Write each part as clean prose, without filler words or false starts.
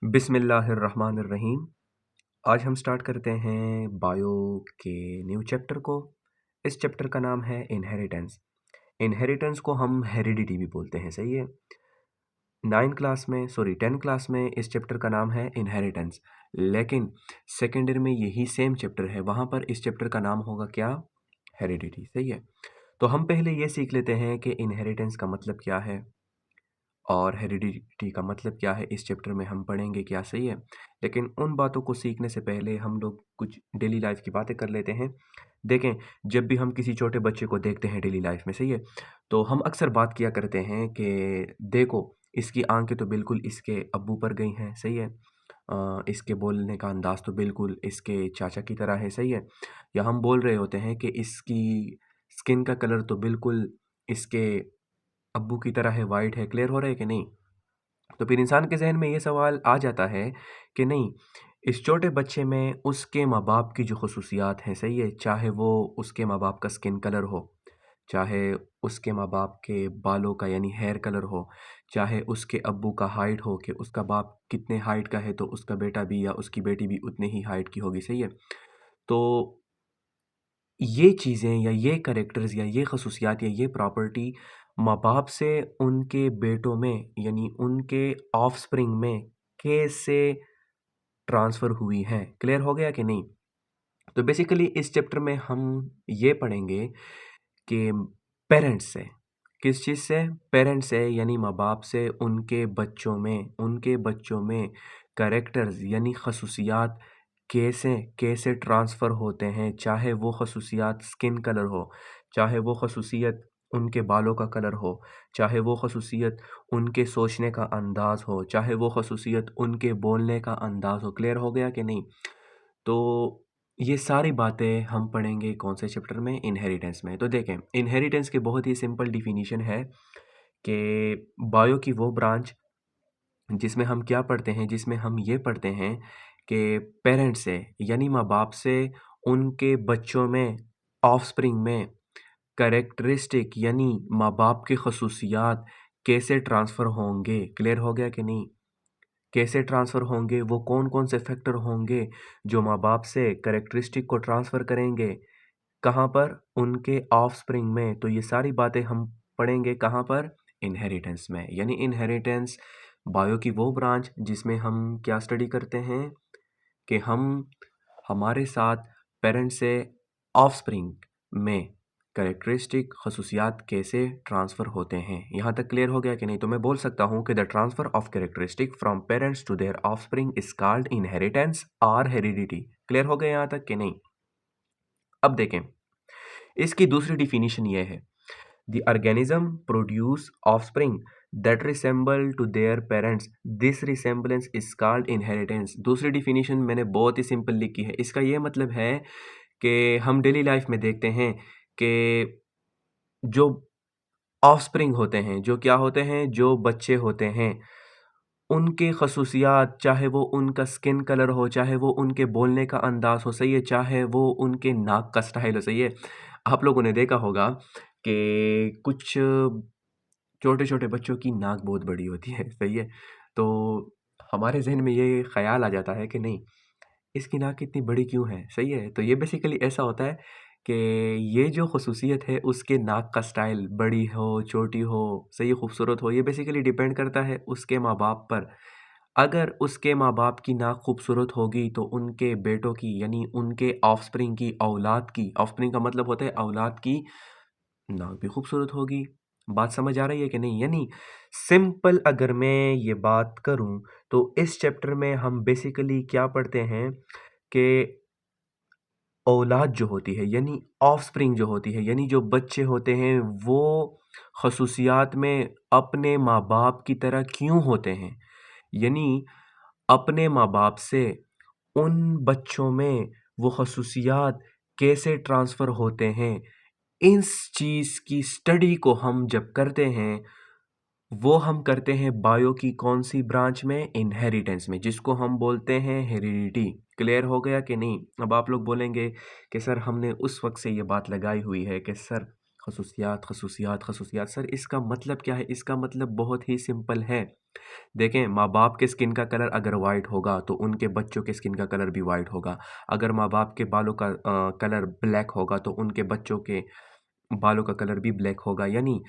बिस्मिल्लाहिर्रहमानिर्रहीम। आज हम स्टार्ट करते हैं बायो के न्यू चैप्टर को। इस चैप्टर का नाम है इनहेरिटेंस। इनहेरिटेंस को हम हेरिडिटी भी बोलते हैं, सही है। 10 क्लास में इस चैप्टर का नाम है इनहेरिटेंस, लेकिन सेकेंड ईयर में यही सेम चैप्टर है, वहाँ पर इस चैप्टर का नाम होगा क्या? हेरिडिटी, सही है। तो हम पहले ये सीख लेते हैं कि इनहेरिटेंस का मतलब क्या है और हेरिडिटी का मतलब क्या है। इस चैप्टर में हम पढ़ेंगे क्या, सही है। लेकिन उन बातों को सीखने से पहले हम लोग कुछ डेली लाइफ की बातें कर लेते हैं। देखें, जब भी हम किसी छोटे बच्चे को देखते हैं डेली लाइफ में, सही है, तो हम अक्सर बात किया करते हैं कि देखो, इसकी आंखें तो बिल्कुल इसके अब्बू पर गई हैं, सही है। इसके बोलने का अंदाज तो बिल्कुल इसके चाचा की तरह है, सही है। या हम बोल रहे होते हैं कि इसकी स्किन का कलर तो बिल्कुल इसके अब्बू की तरह है, वाइट है। क्लियर हो रहा है कि नहीं? तो फिर इंसान के ज़हन में ये सवाल आ जाता है कि नहीं, इस छोटे बच्चे में उसके माँ-बाप की जो ख़ुसूसियात हैं, सही है, चाहे वो उसके माँ-बाप का स्किन कलर हो, चाहे उसके माँ-बाप के बालों का यानी हेयर कलर हो, चाहे उसके अब्बू का हाइट हो कि उसका बाप कितने हाइट का है तो उसका बेटा भी या उसकी बेटी भी उतने ही हाइट की होगी, सही है। तो ये चीज़ें या ये कैरेक्टर्स या ये खसूसियात या ये प्रॉपर्टी माँ-बाप से उनके बेटों में यानी उनके ऑफ़स्प्रिंग में कैसे ट्रांसफ़र हुई हैं। क्लियर हो गया कि नहीं? तो बेसिकली इस चैप्टर में हम ये पढ़ेंगे कि पेरेंट्स से, किस चीज़ से? पेरेंट्स से यानी माँ-बाप से उनके बच्चों में कैरेक्टर्स यानी खसूसियात कैसे कैसे ट्रांसफ़र होते हैं, चाहे वो खसूसियात स्किन कलर हो, चाहे वो खसूसियत उनके बालों का कलर हो, चाहे वो खसूसियत उनके सोचने का अंदाज़ हो, चाहे वो खसूसियत उनके बोलने का अंदाज़ हो। क्लियर हो गया कि नहीं? तो ये सारी बातें हम पढ़ेंगे कौन से चैप्टर में? इनहेरिटेंस में। तो देखें, इनहेरिटेंस की बहुत ही सिंपल डिफिनीशन है कि बायो की वो ब्रांच जिसमें हम क्या पढ़ते हैं, जिसमें हम ये पढ़ते हैं कि पेरेंट्स से यानी माँ-बाप से उनके बच्चों में, ऑफ़स्प्रिंग में कैरेक्टरिस्टिक यानी माँ-बाप की खसूसियात कैसे ट्रांसफ़र होंगे। क्लियर हो गया कि नहीं? कैसे ट्रांसफ़र होंगे, वो कौन-कौन से फैक्टर होंगे जो माँ-बाप से कैरेक्टरिस्टिक को ट्रांसफ़र करेंगे, कहाँ पर? उनके ऑफ़स्प्रिंग में। तो ये सारी बातें हम पढ़ेंगे कहाँ पर? इनहेरिटेंस में। यानी इनहेरिटेंस बायो की वो ब्रांच जिसमें हम क्या स्टडी करते हैं कि हम हमारे साथ पेरेंट्स से ऑफ़स्प्रिंग में कैरेक्टरिस्टिक खसूसियात कैसे ट्रांसफ़र होते हैं। यहाँ तक क्लियर हो गया कि नहीं? तो मैं बोल सकता हूँ कि the transfer of characteristic from parents to their offspring is called inheritance और हेरिडिटी। क्लियर हो गया यहाँ तक कि नहीं? अब देखें, इसकी दूसरी डिफिनीशन ये है, the organism produce offspring that resemble to their parents, this resemblance is called inheritance. दूसरी डिफिनीशन मैंने बहुत ही सिंपल लिखी है। इसका ये मतलब है कि हम डेली लाइफ में देखते हैं कि जो ऑफस्प्रिंग होते हैं, जो क्या होते हैं, जो बच्चे होते हैं, उनके खसूसियात, चाहे वो उनका स्किन कलर हो, चाहे वो उनके बोलने का अंदाज़ हो, सही है, चाहे वो उनके नाक का स्टाइल हो, सही है। आप लोगों ने देखा होगा कि कुछ छोटे-छोटे बच्चों की नाक बहुत बड़ी होती है, सही है। तो हमारे ज़हन में ये ख़्याल आ जाता है कि नहीं, इसकी नाक इतनी बड़ी क्यों है, सही है। तो ये बेसिकली ऐसा होता है कि ये जो ख़ुसूसियत है उसके नाक का स्टाइल बड़ी हो, छोटी हो, सही खूबसूरत हो, ये बेसिकली डिपेंड करता है उसके माँ-बाप पर। अगर उसके माँ-बाप की नाक खूबसूरत होगी तो उनके बेटों की यानी उनके ऑफ़स्प्रिंग की, औलाद की, ऑफ़स्प्रिंग का मतलब होता है औलाद की नाक भी खूबसूरत होगी। बात समझ आ रही है कि नहीं? यानी सिंपल अगर मैं ये बात करूँ तो इस चैप्टर में हम बेसिकली क्या पढ़ते हैं कि औलाद जो होती है यानी ऑफ़स्प्रिंग जो होती है यानी जो बच्चे होते हैं वो ख़ुसूसियात में अपने माँ-बाप की तरह क्यों होते हैं? यानी अपने माँ-बाप से उन बच्चों में वो ख़ुसूसियात कैसे ट्रांसफ़र होते हैं? इस चीज़ की स्टडी को हम जब करते हैं, वो हम करते हैं बायो की कौन-सी ब्रांच में? इनहेरिटेंस में, जिसको हम बोलते हैं हेरिडिटी। क्लियर हो गया कि नहीं? अब आप लोग बोलेंगे कि सर हमने उस वक़्त से ये बात लगाई हुई है कि सर खसूसियात, खसूसियात, खसूसियात। सर इसका मतलब क्या है? इसका मतलब बहुत ही सिंपल है। देखें, माँ-बाप के स्किन का कलर अगर वाइट होगा, तो उनके बच्चों के स्किन का कलर भी वाइट होगा। अगर माँ-बाप के बालों का कलर ब्लैक होगा, तो उनके बच्चों के बालों का कलर भी ब्लैक होगा। यानी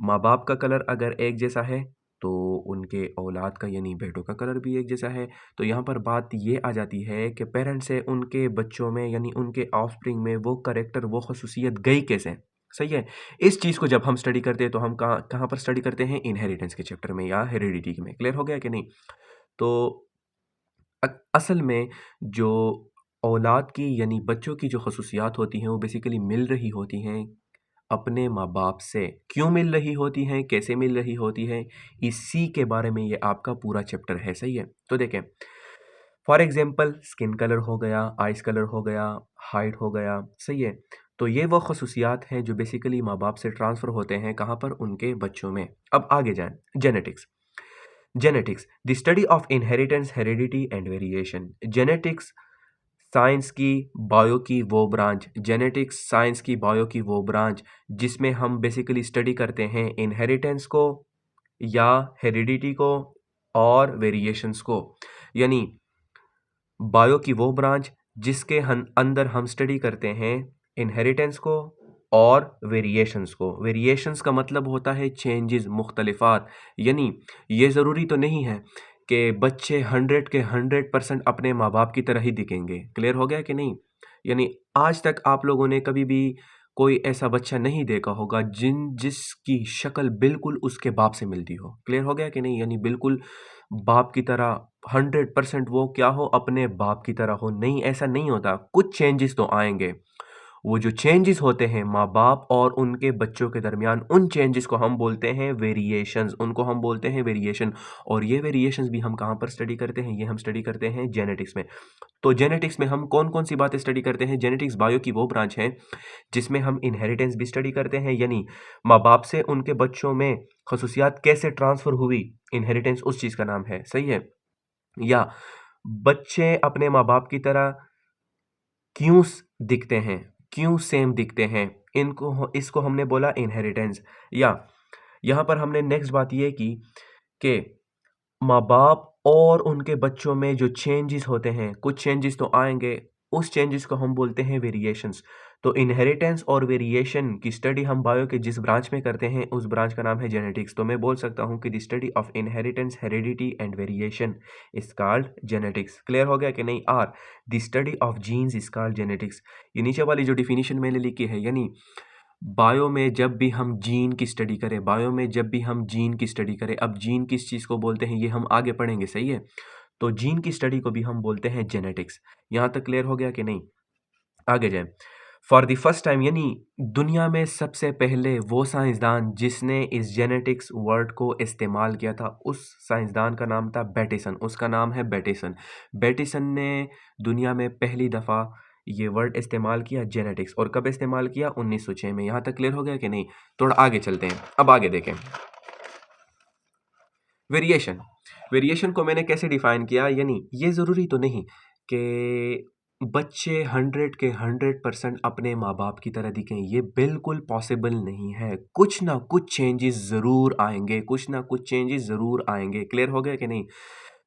माँ-बाप का कलर अगर एक जैसा है, तो उनके औलाद का यानी बेटों का कलर भी एक जैसा है। तो यहाँ पर बात ये आ जाती है कि पेरेंट्स से उनके बच्चों में यानी उनके ऑफ़स्प्रिंग में वो करैक्टर, वो ख़ुसूसियत गई कैसे? सही है? इस चीज़ को जब हम स्टडी करते हैं, तो हम कहाँ कहाँ पर स्टडी करते हैं? इनहेरिटेंस के चैप्टर में या हेरेडिटी में। क्लियर हो गया कि नहीं? तो असल में जो औलाद की यानी बच्चों की जो खसूसियात होती हैं, वो बेसिकली मिल रही होती हैं अपने माँ-बाप से। क्यों मिल रही होती हैं? कैसे मिल रही होती हैं? इसी के बारे में ये आपका पूरा चैप्टर है, सही है? तो देखें, फॉर एग्ज़ाम्पल स्किन कलर हो गया, आइज़ कलर हो गया, हाइट हो गया, सही है? तो ये वो खसूसियात हैं जो बेसिकली माँ-बाप से ट्रांसफ़र होते हैं, कहाँ पर? उनके बच्चों में। अब आगे जाएँ, genetics. Genetics, the study of inheritance, heredity and variation. Genetics science की, बायो की वो ब्रांच, जेनेटिक्स साइंस की, बायो की वो ब्रांच जिसमें हम बेसिकली स्टडी करते हैं इनहेरिटेंस को या हेरिडिटी को और वेरिएशंस को। यानी बायो की वो ब्रांच जिसके अंदर हम स्टडी करते हैं इनहेरिटेंस को और वेरिएशंस को। वेरिएशंस का मतलब होता है चेंजेस, मुख्तलिफात। यानी ये ज़रूरी तो नहीं है कि बच्चे 100 के 100% अपने माँ बाप की तरह ही दिखेंगे। क्लियर हो गया कि नहीं? यानी आज तक आप लोगों ने कभी भी कोई ऐसा बच्चा नहीं देखा होगा जिसकी शक्ल बिल्कुल उसके बाप से मिलती हो। क्लियर हो गया कि नहीं? यानी बिल्कुल बाप की तरह 100% वो क्या हो? अपने बाप की तरह हो। नहीं, ऐसा नहीं होता। कुछ चेंजेस तो आएँगे। वो जो चेंजेस होते हैं माँ-बाप और उनके बच्चों के दरमियान, उन चेंजेस को हम बोलते हैं वेरिएशंस, उनको हम बोलते हैं वेरिएशन। और ये वेरिएशंस भी हम कहाँ पर स्टडी करते हैं? ये हम स्टडी करते हैं जेनेटिक्स में। तो जेनेटिक्स में हम कौन-कौन सी बातें स्टडी करते हैं? जेनेटिक्स बायो की वो ब्रांच है जिसमें हम इनहेरिटेंस भी स्टडी करते हैं, यानी माँ-बाप से उनके बच्चों में खसूसियात कैसे ट्रांसफ़र हुई, इनहेरिटेंस उस चीज़ का नाम है, सही है? या बच्चे अपने माँ-बाप की तरह क्यों दिखते हैं, क्यों सेम दिखते हैं, इसको हमने बोला इनहेरिटेंस। या यहाँ पर हमने नेक्स्ट बात ये की कि माँ-बाप और उनके बच्चों में जो चेंजेस होते हैं, कुछ चेंजेस तो आएँगे, उस चेंजेस को हम बोलते हैं वेरिएशंस। तो इनहेरिटेंस और वेरिएशन की स्टडी हम बायो के जिस ब्रांच में करते हैं, उस ब्रांच का नाम है जेनेटिक्स। तो मैं बोल सकता हूँ कि the study of inheritance, heredity and variation is called genetics. Clear हो गया कि नहीं? और the study of genes is called genetics. ये नीचे वाली जो डेफिनिशन मैंने लिखी है, यानी बायो में जब भी हम जीन की स्टडी करें, बायो में जब भी हम जीन की स्टडी करें, अब जीन किस चीज़ को बोलते हैं ये हम आगे पढ़ेंगे, सही है? तो जीन की स्टडी को भी हम बोलते हैं जेनेटिक्स। यहाँ तक क्लियर हो गया कि नहीं? आगे जाएँ। फॉर द फर्स्ट टाइम, यानी दुनिया में सबसे पहले वो साइंसदान जिसने इस जेनेटिक्स वर्ड को इस्तेमाल किया था, उस साइंसदान का नाम था बैटिसन, उसका नाम है बैटिसन। बैटिसन ने दुनिया में पहली दफ़ा ये वर्ड इस्तेमाल किया जेनेटिक्स, और कब इस्तेमाल किया? 1906 में। यहाँ तक क्लियर हो गया कि नहीं? थोड़ा आगे चलते हैं। अब आगे देखें। वेरिएशन, वेरिएशन को मैंने कैसे डिफ़ाइन किया? यानी ये ज़रूरी तो नहीं कि बच्चे 100 के 100% अपने माँ-बाप की तरह दिखें, ये बिल्कुल पॉसिबल नहीं है। कुछ ना कुछ चेंजेस ज़रूर आएँगे, कुछ ना कुछ चेंजेस ज़रूर आएँगे। क्लियर हो गया कि नहीं?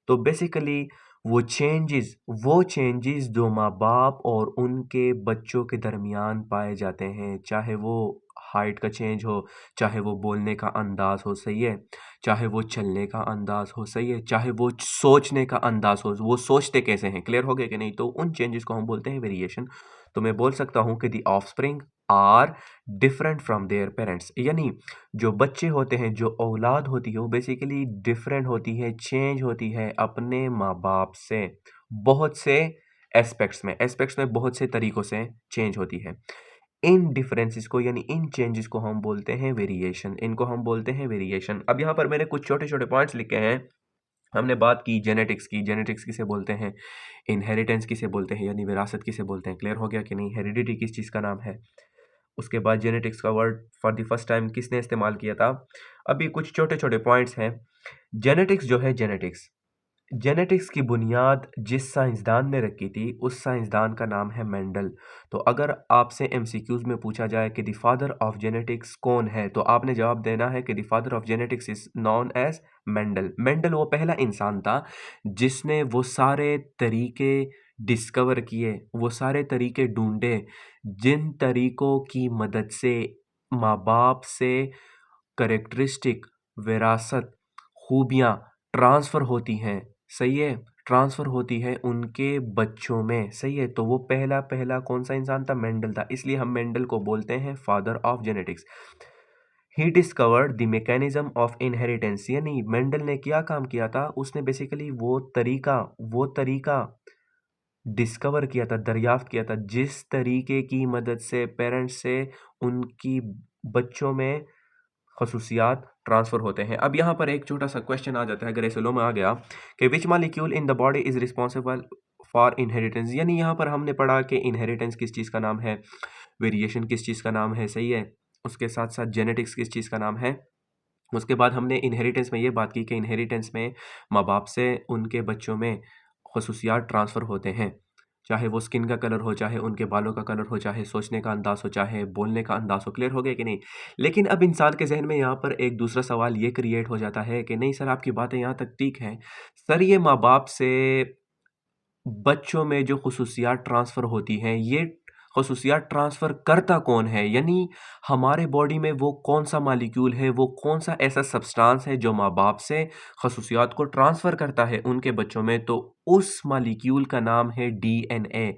तो बेसिकली वो चेंजेस जो माँ-बाप और उनके बच्चों के दरमियान पाए जाते हैं, चाहे वो हाइट का चेंज हो, चाहे वो बोलने का अंदाज़ हो, सही है? चाहे वो चलने का अंदाज़ हो, सही है? चाहे वो सोचने का अंदाज़ हो, वो सोचते कैसे हैं, क्लियर हो गया कि नहीं? तो उन चेंजेस को हम बोलते हैं वेरिएशन। तो मैं बोल सकता हूँ कि the offspring are different from their parents, यानी जो बच्चे होते हैं, जो औलाद होती है, वो बेसिकली डिफरेंट होती है, चेंज होती है अपने माँ-बाप से। बहुत से एस्पेक्ट्स में बहुत से तरीकों से चेंज होती है। इन डिफरेंसेस को यानी इन चेंजेस को हम बोलते हैं वेरिएशन, इनको हम बोलते हैं वेरिएशन। अब यहाँ पर मैंने कुछ छोटे-छोटे पॉइंट्स लिखे हैं। हमने बात की जेनेटिक्स की, जेनेटिक्स किसे बोलते हैं? इनहेरिटेंस किसे बोलते हैं? यानी विरासत किसे बोलते हैं? क्लियर हो गया कि नहीं? हेरिडिटी किस चीज़ का नाम है? उसके बाद जेनेटिक्स का word for the first time किसने इस्तेमाल किया था? अभी कुछ छोटे-छोटे पॉइंट्स हैं। जेनेटिक्स जो है, जेनेटिक्स जेनेटिक्स की बुनियाद जिस साइंसदान ने रखी थी, उस साइंसदान का नाम है मेंडल। तो अगर आपसे एमसीक्यूज़ में पूछा जाए कि द फादर ऑफ जेनेटिक्स कौन है, तो आपने जवाब देना है कि the father of genetics is known as Mendel. Mendel वो पहला इंसान था जिसने वो सारे तरीके डिस्कवर किए, वो सारे तरीके ढूँढे, जिन तरीकों की मदद से माँ-बाप से कैरेक्टरिस्टिक, विरासत, खूबियाँ ट्रांसफ़र होती हैं, सही है? ट्रांसफ़र होती है उनके बच्चों में, सही है? तो वो पहला कौन-सा इंसान था? मेंडल था, इसलिए हम मेंडल को बोलते हैं father of genetics. He discovered the mechanism of inheritance, यानी मेंडल ने क्या काम किया था? उसने बेसिकली वो तरीका डिस्कवर किया था, दरियाफ़्त किया था, जिस तरीके की मदद से पेरेंट्स से उनकी बच्चों में खसूसियात ट्रांसफ़र होते हैं। अब यहाँ पर एक छोटा-सा क्वेश्चन आ जाता है, अगर ऐसे लो में आ गया कि which molecule in the body is responsible for inheritance, यानी यहाँ पर हमने पढ़ा कि इनहेरिटेंस किस चीज़ का नाम है, वेरिएशन किस चीज़ का नाम है, सही है? उसके साथ-साथ जेनेटिक्स किस चीज़ का नाम है। उसके बाद हमने इनहेरिटेंस में ये बात की कि इनहेरिटेंस में माँ-बाप से उनके बच्चों में खसूसियात ट्रांसफ़र होते हैं। चाहे वो स्किन का कलर हो, चाहे उनके बालों का कलर हो, चाहे सोचने का अंदाज़ हो, चाहे बोलने का अंदाज़ हो। क्लियर हो गया कि नहीं? लेकिन अब इंसान के ज़हन में यहाँ पर एक दूसरा सवाल ये क्रिएट हो जाता है कि नहीं सर, आपकी बातें यहाँ तक ठीक हैं। सर, ये माँ-बाप से बच्चों में जो खसूसियात ट्रांसफ़र होती हैं, ये खसूसियात ट्रांसफ़र करता कौन है? यानी हमारे बॉडी में वो कौन-सा मॉलिक्यूल है, वो कौन-सा ऐसा सब्सटेंस है जो माँ-बाप से खसूसियात को ट्रांसफ़र करता है उनके बच्चों में? तो उस मॉलिक्यूल का नाम है डीएनए,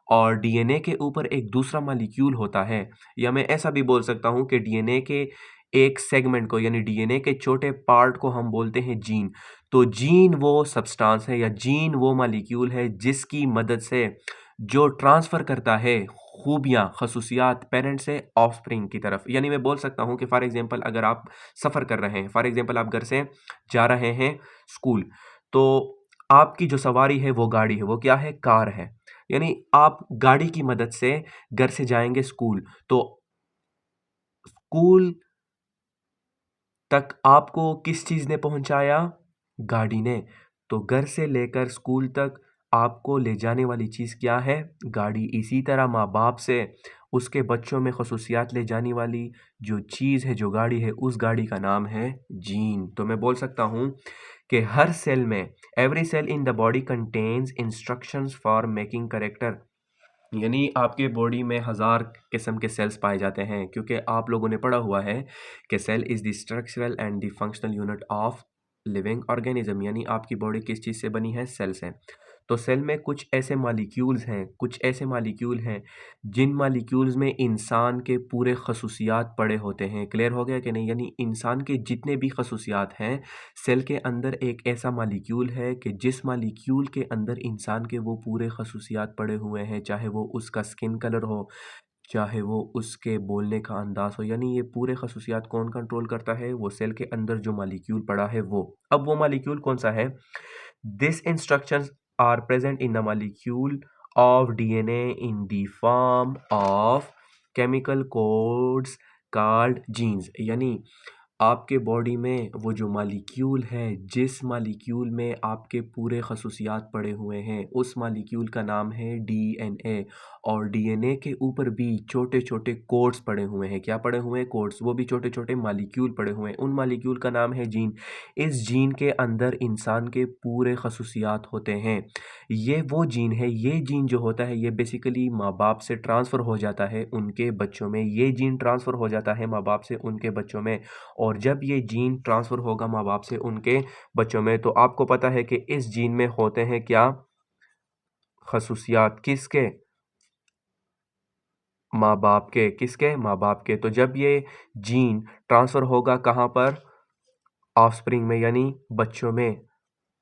और डीएनए के ऊपर एक दूसरा मॉलिक्यूल होता है, या मैं ऐसा भी बोल सकता हूँ कि डीएनए के एक सेगमेंट को, यानी डीएनए के छोटे पार्ट को हम बोलते हैं जीन। तो जीन वो सब्सटेंस है या जीन वो मॉलिक्यूल है जिसकी मदद से जो ट्रांसफ़र करता है खूबियाँ, खसूसियात पेरेंट से ऑफ़स्प्रिंग की तरफ। यानी मैं बोल सकता हूँ कि फ़ॉर एग्ज़ाम्पल अगर आप सफ़र कर रहे हैं, फ़ॉर एग्ज़ाम्पल आप घर से जा रहे हैं स्कूल, तो आपकी जो सवारी है वो गाड़ी है, वो क्या है? कार है। यानी आप गाड़ी की मदद से घर से जाएँगे स्कूल, तो स्कूल तक आपको किस चीज़ ने पहुँचाया? गाड़ी ने। तो घर से लेकर स्कूल तक आपको ले जाने वाली चीज़ क्या है? गाड़ी। इसी तरह माँ-बाप से उसके बच्चों में खसूसियात ले जाने वाली जो चीज़ है, जो गाड़ी है, उस गाड़ी का नाम है जीन। तो मैं बोल सकता हूँ कि हर सेल में, every cell in the body contains instructions for making character, यानी आपके बॉडी में हज़ार किस्म के सेल्स पाए जाते हैं, क्योंकि आप लोगों ने पढ़ा हुआ है कि cell is the structural and the functional unit of living organism, यानी आपकी बॉडी किस चीज़ से बनी है? सेल से। तो सेल में कुछ ऐसे मॉलिक्यूल हैं जिन मॉलिक्यूल्स में इंसान के पूरे खसूसियात पड़े होते हैं। क्लियर हो गया कि नहीं? यानी इंसान के जितने भी खसूसियात हैं, सेल के अंदर एक ऐसा मॉलिक्यूल है कि जिस मॉलिक्यूल के अंदर इंसान के वो पूरे खसूसियात पड़े हुए हैं, चाहे वो उसका स्किन कलर हो, चाहे वो उसके बोलने का अंदाज़ हो, यानी ये पूरे खसूसियात कौन कंट्रोल करता है? वो सेल के अंदर जो मॉलिक्यूल पड़ा है वो। अब वो मॉलिक्यूल कौन-सा है? These instructions are present in the molecule of DNA in the form of chemical codes called genes, यानी आपके बॉडी में वो जो मॉलिक्यूल है, जिस मॉलिक्यूल में आपके पूरे खसूसियात पड़े हुए हैं, उस मॉलिक्यूल का नाम है डीएनए, और डीएनए के ऊपर भी छोटे-छोटे कोड्स पड़े हुए हैं। क्या पड़े हुए हैं? कोड्स। वो भी छोटे-छोटे मॉलिक्यूल पड़े हुए हैं। उन मॉलिक्यूल का नाम है जीन। इस जीन के अंदर इंसान के पूरे खसूसियात होते हैं। ये वो जीन है, ये जीन जो होता है, ये बेसिकली माँ-बाप से ट्रांसफ़र हो जाता है उनके बच्चों में। ये जीन ट्रांसफ़र हो जाता है माँ-बाप से उनके बच्चों में। और जब ये जीन ट्रांसफ़र होगा माँ-बाप से उनके बच्चों में, तो आपको पता है कि इस जीन में होते हैं क्या? खसूसियात। किसके? माँ-बाप के। किसके? माँ-बाप के। तो जब ये जीन ट्रांसफ़र होगा कहाँ पर? ऑफ़स्प्रिंग में, यानी बच्चों में।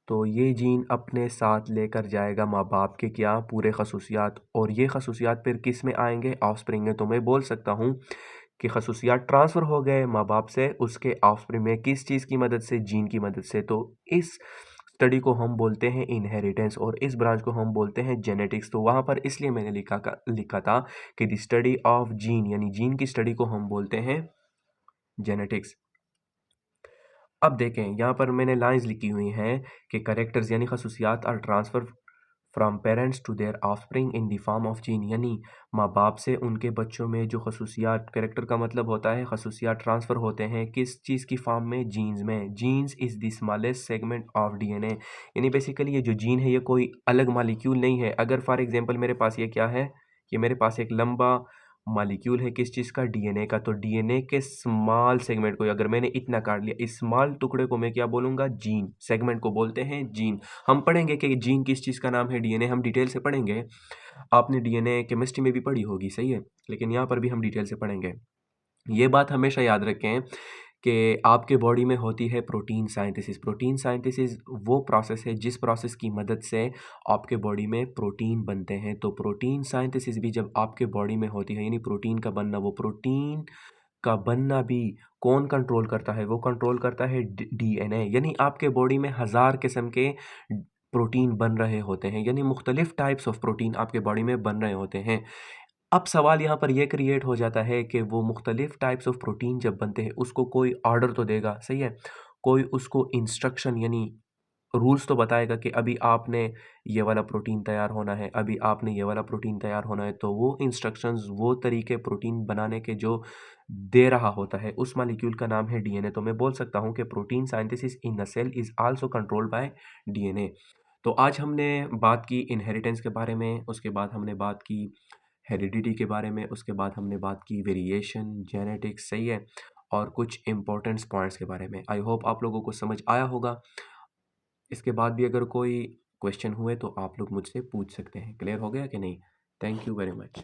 तो ये जीन अपने साथ लेकर जाएगा माँ-बाप के क्या? पूरे खसूसियात, और ये खसूसियात फिर किस में आएँगे? ऑफ़स्प्रिंग में। तो मैं बोल सकता हूँ कि खसूसियात ट्रांसफ़र हो गए माँ-बाप से उसके ऑफ़स्प्रिंग में, किस चीज़ की मदद से? जीन की मदद से। तो इस स्टडी को हम बोलते हैं इनहेरिटेंस, और इस ब्रांच को हम बोलते हैं जेनेटिक्स। तो वहाँ पर इसलिए मैंने लिखा था कि द स्टडी ऑफ जीन, यानी जीन की स्टडी को हम बोलते हैं जेनेटिक्स। अब देखें यहाँ पर मैंने लाइंस लिखी हुई हैं कि करेक्टर्स यानी खसूसियात are transfer from parents to their offspring in the form of gene, यानी माँ बाप से उनके बच्चों में जो खसूसियात, करेक्टर का मतलब होता है खसूसियात ट्रांसफ़र होते हैं किस चीज़ की फॉर्म में, जीन्स में। Genes is the smallest segment of DNA, यानी बेसिकली ये जो जीन है ये कोई अलग मालिक्यूल नहीं है। अगर फॉर एग्जांपल मेरे पास ये क्या है, ये मेरे पास एक लंबा मॉलिक्यूल है किस चीज़ का, डीएनए का, तो डीएनए के स्मॉल सेगमेंट को अगर मैंने इतना काट लिया, इस स्मॉल टुकड़े को मैं क्या बोलूँगा, जीन। सेगमेंट को बोलते हैं जीन। हम पढ़ेंगे कि जीन किस चीज़ का नाम है, डीएनए हम डिटेल से पढ़ेंगे। आपने डीएनए केमिस्ट्री में भी पढ़ी होगी, सही है, लेकिन यहाँ पर भी हम डिटेल से पढ़ेंगे। ये बात हमेशा याद रखें कि आपके बॉडी में होती है प्रोटीन साइंथेसिस। प्रोटीन साइंथेसिस वो प्रोसेस है जिस प्रोसेस की मदद से आपके बॉडी में प्रोटीन बनते हैं। तो प्रोटीन साइंथेसिस भी जब आपके बॉडी में होती है, यानी प्रोटीन का बनना, वो प्रोटीन का बनना भी कौन कंट्रोल करता है, वो कंट्रोल करता है डीएनए। यानी आपके बॉडी में 1000 किस्म के प्रोटीन बन रहे होते हैं, यानी मुख्तलिफ टाइप्स ऑफ प्रोटीन आपके बॉडी में बन रहे होते हैं। अब सवाल यहाँ पर यह क्रिएट हो जाता है कि वो मुख्तलिफ टाइप्स ऑफ प्रोटीन जब बनते हैं उसको कोई ऑर्डर तो देगा, सही है, कोई उसको इंस्ट्रक्शन यानी रूल्स तो बताएगा कि अभी आपने ये वाला प्रोटीन तैयार होना है, अभी आपने ये वाला प्रोटीन तैयार होना है। तो वो इंस्ट्रक्शंस, वो तरीके प्रोटीन बनाने के जो दे रहा होता है, उस मॉलिक्यूल का नाम है डीएनए। तो मैं बोल सकता हूँ कि protein synthesis in a cell is also controlled by DNA. तो आज हमने बात की इनहेरिटेंस के बारे में, उसके बाद हमने बात की हेरिडिटी के बारे में, उसके बाद हमने बात की वेरिएशन, जेनेटिक्स, सही है, और कुछ इंपॉर्टेंट पॉइंट्स के बारे में। आई होप आप लोगों को समझ आया होगा। इसके बाद भी अगर कोई क्वेश्चन हुए तो आप लोग मुझसे पूछ सकते हैं। क्लियर हो गया कि नहीं? Thank you very much.